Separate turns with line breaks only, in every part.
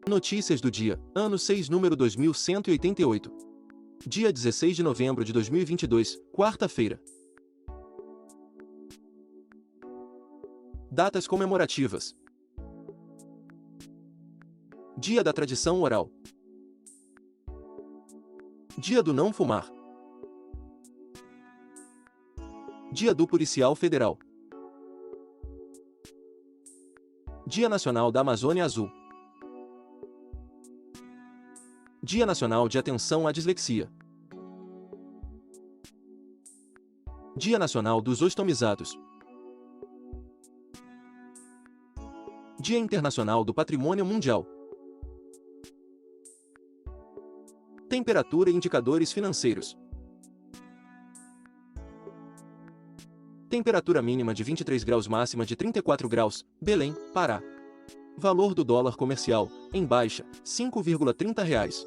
Notícias do dia, ano 6, número 2188. Dia 16 de novembro de 2022, quarta-feira. Datas comemorativas. Dia da tradição oral. Dia do não fumar. Dia do policial federal. Dia Nacional da Amazônia Azul. Dia Nacional de Atenção à Dislexia. Dia Nacional dos Ostomizados. Dia Internacional do Patrimônio Mundial. Temperatura e indicadores financeiros. Temperatura mínima de 23 graus, máxima de 34 graus, Belém, Pará. Valor do dólar comercial, em baixa, R$ 5,30.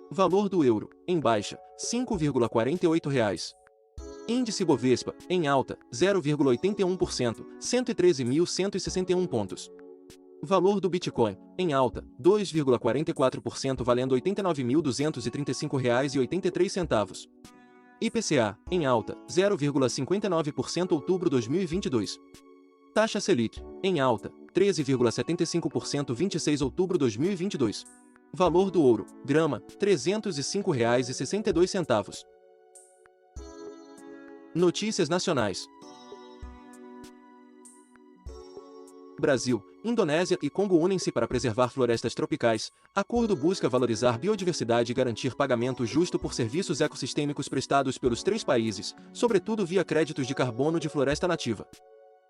Valor do euro, em baixa, R$ 5,48. Índice Bovespa, em alta, 0,81%, 113.161 pontos. Valor do Bitcoin, em alta, 2,44%, valendo R$ 89.235,83. IPCA, em alta, 0,59%, outubro 2022. Taxa Selic, em alta, 13,75%, 26 de outubro 2022. Valor do ouro, grama, R$ 305,62. Notícias nacionais. Brasil, Indonésia e Congo unem-se para preservar florestas tropicais. Acordo busca valorizar biodiversidade e garantir pagamento justo por serviços ecossistêmicos prestados pelos três países, sobretudo via créditos de carbono de floresta nativa.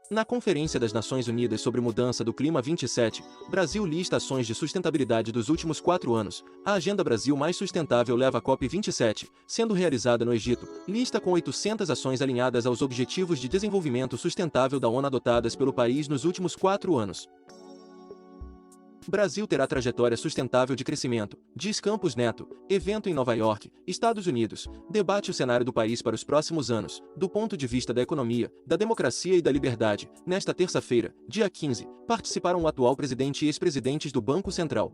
Na Conferência das Nações Unidas sobre Mudança do Clima 27, Brasil lista ações de sustentabilidade dos últimos 4 anos. A Agenda Brasil Mais Sustentável leva a COP27, sendo realizada no Egito, lista com 800 ações alinhadas aos Objetivos de Desenvolvimento Sustentável da ONU adotadas pelo país nos últimos 4 anos. Brasil terá trajetória sustentável de crescimento, diz Campos Neto, evento em Nova York, Estados Unidos, debate o cenário do país para os próximos anos, do ponto de vista da economia, da democracia e da liberdade. Nesta terça-feira, dia 15, participaram o atual presidente e ex-presidentes do Banco Central.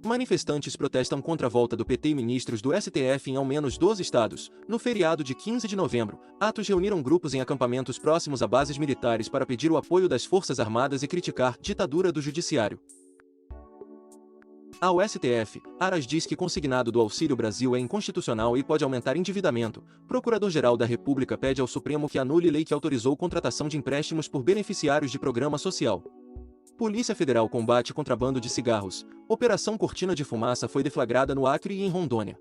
Manifestantes protestam contra a volta do PT e ministros do STF em ao menos 12 estados. No feriado de 15 de novembro, atos reuniram grupos em acampamentos próximos a bases militares para pedir o apoio das Forças Armadas e criticar a ditadura do judiciário. Ao STF, Aras diz que consignado do Auxílio Brasil é inconstitucional e pode aumentar endividamento. Procurador-Geral da República pede ao Supremo que anule lei que autorizou contratação de empréstimos por beneficiários de programa social. Polícia Federal combate contrabando de cigarros. Operação Cortina de Fumaça foi deflagrada no Acre e em Rondônia.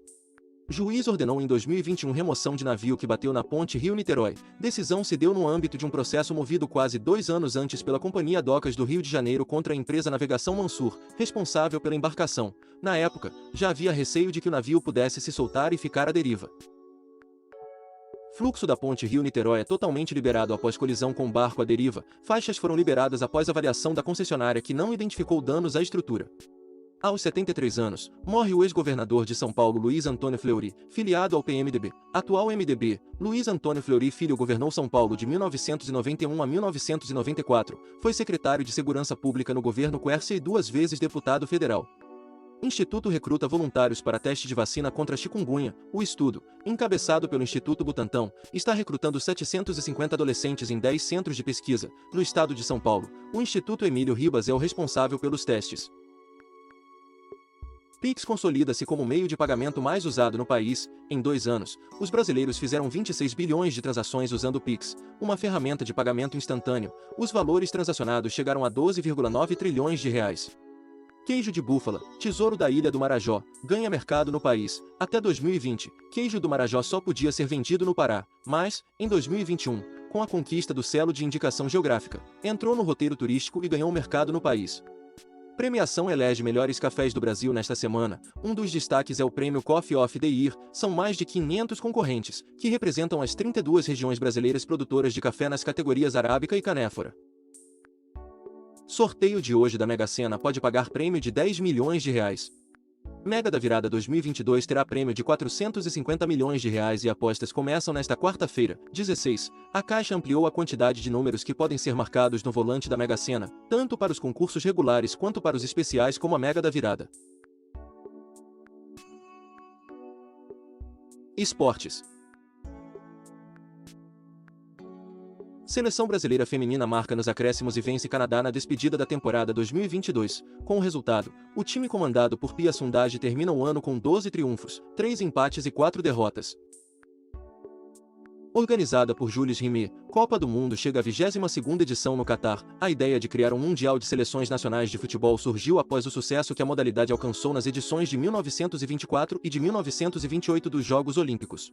Juiz ordenou em 2021 remoção de navio que bateu na ponte Rio-Niterói. Decisão se deu no âmbito de um processo movido quase 2 anos antes pela Companhia Docas do Rio de Janeiro contra a empresa Navegação Mansur, responsável pela embarcação. Na época, já havia receio de que o navio pudesse se soltar e ficar à deriva. Fluxo da ponte Rio-Niterói é totalmente liberado após colisão com barco à deriva. Faixas foram liberadas após avaliação da concessionária que não identificou danos à estrutura. Aos 73 anos, morre o ex-governador de São Paulo Luiz Antônio Fleury, filiado ao PMDB. Atual MDB, Luiz Antônio Fleury Filho governou São Paulo de 1991 a 1994, foi secretário de Segurança Pública no governo Quércia e 2 vezes deputado federal. Instituto recruta voluntários para teste de vacina contra a chikungunya. O estudo, encabeçado pelo Instituto Butantan, está recrutando 750 adolescentes em 10 centros de pesquisa, no estado de São Paulo. O Instituto Emílio Ribas é o responsável pelos testes. Pix consolida-se como meio de pagamento mais usado no país. Em 2 anos, os brasileiros fizeram 26 bilhões de transações usando o Pix, uma ferramenta de pagamento instantâneo. Os valores transacionados chegaram a 12,9 trilhões de reais. Queijo de búfala, tesouro da Ilha do Marajó, ganha mercado no país. Até 2020, queijo do Marajó só podia ser vendido no Pará, mas, em 2021, com a conquista do selo de indicação geográfica, entrou no roteiro turístico e ganhou mercado no país. Premiação elege melhores cafés do Brasil nesta semana. Um dos destaques é o Prêmio Coffee of the Year. São mais de 500 concorrentes, que representam as 32 regiões brasileiras produtoras de café nas categorias arábica e canéfora. Sorteio de hoje da Mega Sena pode pagar prêmio de 10 milhões de reais. Mega da Virada 2022 terá prêmio de R$ 450 milhões e apostas começam nesta quarta-feira, 16. A Caixa ampliou a quantidade de números que podem ser marcados no volante da Mega Sena, tanto para os concursos regulares quanto para os especiais como a Mega da Virada. Esportes. Seleção brasileira feminina marca nos acréscimos e vence Canadá na despedida da temporada 2022. Com o resultado, o time comandado por Pia Sundhage termina o ano com 12 triunfos, 3 empates e 4 derrotas. Organizada por Jules Rimet, Copa do Mundo chega à 22ª edição no Catar. A ideia de criar um Mundial de Seleções Nacionais de Futebol surgiu após o sucesso que a modalidade alcançou nas edições de 1924 e de 1928 dos Jogos Olímpicos.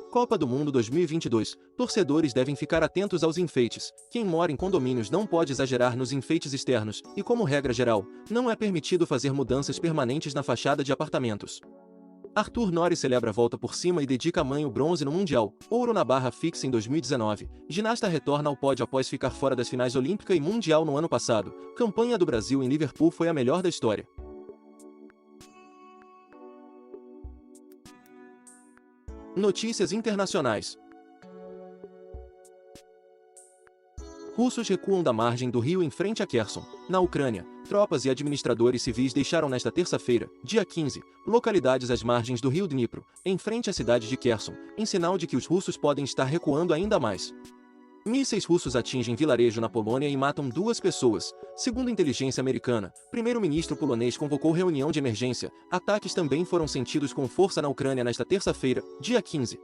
Copa do Mundo 2022. Torcedores devem ficar atentos aos enfeites. Quem mora em condomínios não pode exagerar nos enfeites externos, e como regra geral, não é permitido fazer mudanças permanentes na fachada de apartamentos. Arthur Nori celebra a volta por cima e dedica a mãe o bronze no Mundial, ouro na barra fixa em 2019. Ginasta retorna ao pódio após ficar fora das finais Olímpica e Mundial no ano passado. Campanha do Brasil em Liverpool foi a melhor da história. Notícias internacionais. Russos recuam da margem do rio em frente a Kherson, na Ucrânia. Tropas e administradores civis deixaram nesta terça-feira, dia 15, localidades às margens do rio Dnipro, em frente à cidade de Kherson, em sinal de que os russos podem estar recuando ainda mais. Mísseis russos atingem vilarejo na Polônia e matam 2 pessoas. Segundo a inteligência americana, primeiro-ministro polonês convocou reunião de emergência. Ataques também foram sentidos com força na Ucrânia nesta terça-feira, dia 15.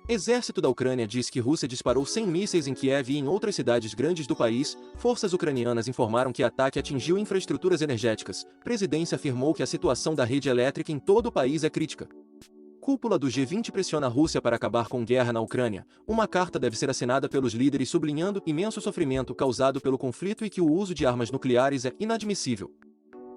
Exército da Ucrânia diz que Rússia disparou 100 mísseis em Kiev e em outras cidades grandes do país. Forças ucranianas informaram que o ataque atingiu infraestruturas energéticas. Presidência afirmou que a situação da rede elétrica em todo o país é crítica. Cúpula do G20 pressiona a Rússia para acabar com guerra na Ucrânia. Uma carta deve ser assinada pelos líderes sublinhando imenso sofrimento causado pelo conflito e que o uso de armas nucleares é inadmissível.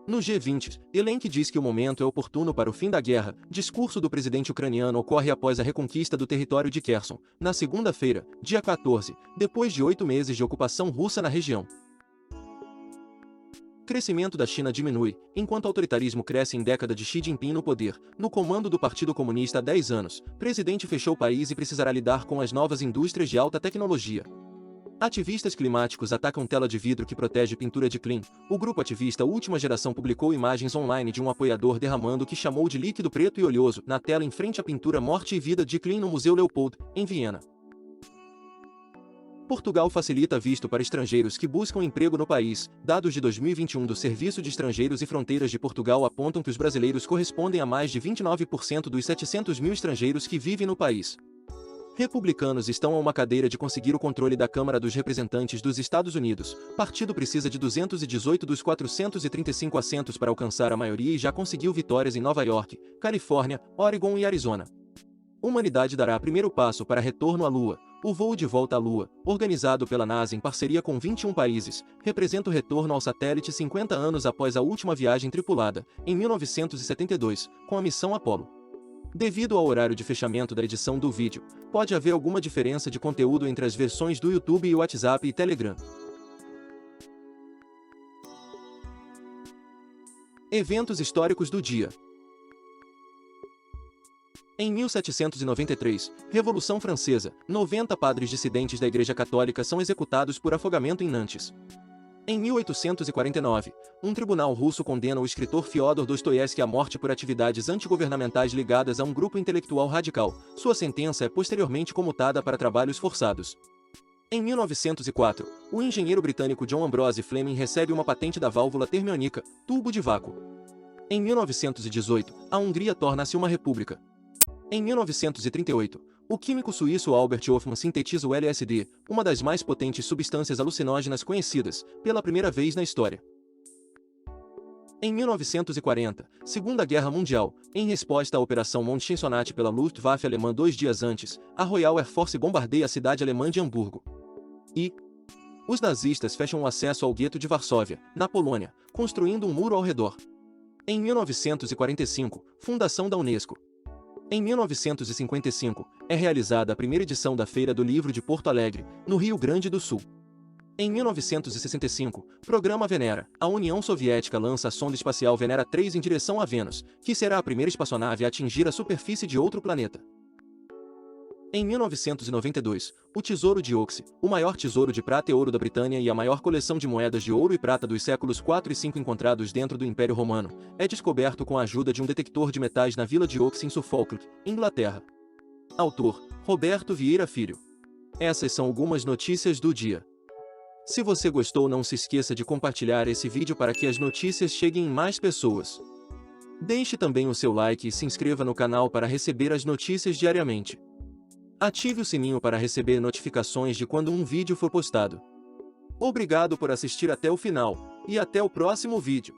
No G20, Zelensky diz que o momento é oportuno para o fim da guerra. Discurso do presidente ucraniano ocorre após a reconquista do território de Kherson, na segunda-feira, dia 14, depois de 8 meses de ocupação russa na região. Crescimento da China diminui, enquanto o autoritarismo cresce em década de Xi Jinping no poder. No comando do Partido Comunista há 10 anos, presidente fechou o país e precisará lidar com as novas indústrias de alta tecnologia. Ativistas climáticos atacam tela de vidro que protege pintura de Klim. O grupo ativista Última Geração publicou imagens online de um apoiador derramando o que chamou de líquido preto e oleoso na tela em frente à pintura Morte e Vida de Klim no Museu Leopold, em Viena. Portugal facilita visto para estrangeiros que buscam emprego no país. Dados de 2021 do Serviço de Estrangeiros e Fronteiras de Portugal apontam que os brasileiros correspondem a mais de 29% dos 700 mil estrangeiros que vivem no país. Republicanos estão a uma cadeira de conseguir o controle da Câmara dos Representantes dos Estados Unidos. Partido precisa de 218 dos 435 assentos para alcançar a maioria e já conseguiu vitórias em Nova York, Califórnia, Oregon e Arizona. Humanidade dará primeiro passo para retorno à Lua. O voo de volta à Lua, organizado pela NASA em parceria com 21 países, representa o retorno ao satélite 50 anos após a última viagem tripulada, em 1972, com a missão Apollo. Devido ao horário de fechamento da edição do vídeo, pode haver alguma diferença de conteúdo entre as versões do YouTube e WhatsApp e Telegram. Eventos históricos do dia. Em 1793, Revolução Francesa, 90 padres dissidentes da Igreja Católica são executados por afogamento em Nantes. Em 1849, um tribunal russo condena o escritor Fyodor Dostoiévski à morte por atividades antigovernamentais ligadas a um grupo intelectual radical. Sua sentença é posteriormente comutada para trabalhos forçados. Em 1904, o engenheiro britânico John Ambrose Fleming recebe uma patente da válvula termônica, tubo de vácuo. Em 1918, a Hungria torna-se uma república. Em 1938, o químico suíço Albert Hofmann sintetiza o LSD, uma das mais potentes substâncias alucinógenas conhecidas, pela primeira vez na história. Em 1940, Segunda Guerra Mundial, em resposta à Operação Mondschensonate pela Luftwaffe alemã 2 dias antes, a Royal Air Force bombardeia a cidade alemã de Hamburgo. Os nazistas fecham o acesso ao gueto de Varsóvia, na Polônia, construindo um muro ao redor. Em 1945, fundação da Unesco. Em 1955, é realizada a primeira edição da Feira do Livro de Porto Alegre, no Rio Grande do Sul. Em 1965, Programa Venera, a União Soviética lança a sonda espacial Venera 3 em direção a Vênus, que será a primeira espaçonave a atingir a superfície de outro planeta. Em 1992, o Tesouro de Oxy, o maior tesouro de prata e ouro da Britânia e a maior coleção de moedas de ouro e prata dos séculos 4 e 5 encontrados dentro do Império Romano, é descoberto com a ajuda de um detector de metais na vila de Oxy em Suffolk, Inglaterra. Autor: Roberto Vieira Filho. Essas são algumas notícias do dia. Se você gostou, não se esqueça de compartilhar esse vídeo para que as notícias cheguem em mais pessoas. Deixe também o seu like e se inscreva no canal para receber as notícias diariamente. Ative o sininho para receber notificações de quando um vídeo for postado. Obrigado por assistir até o final, e até o próximo vídeo.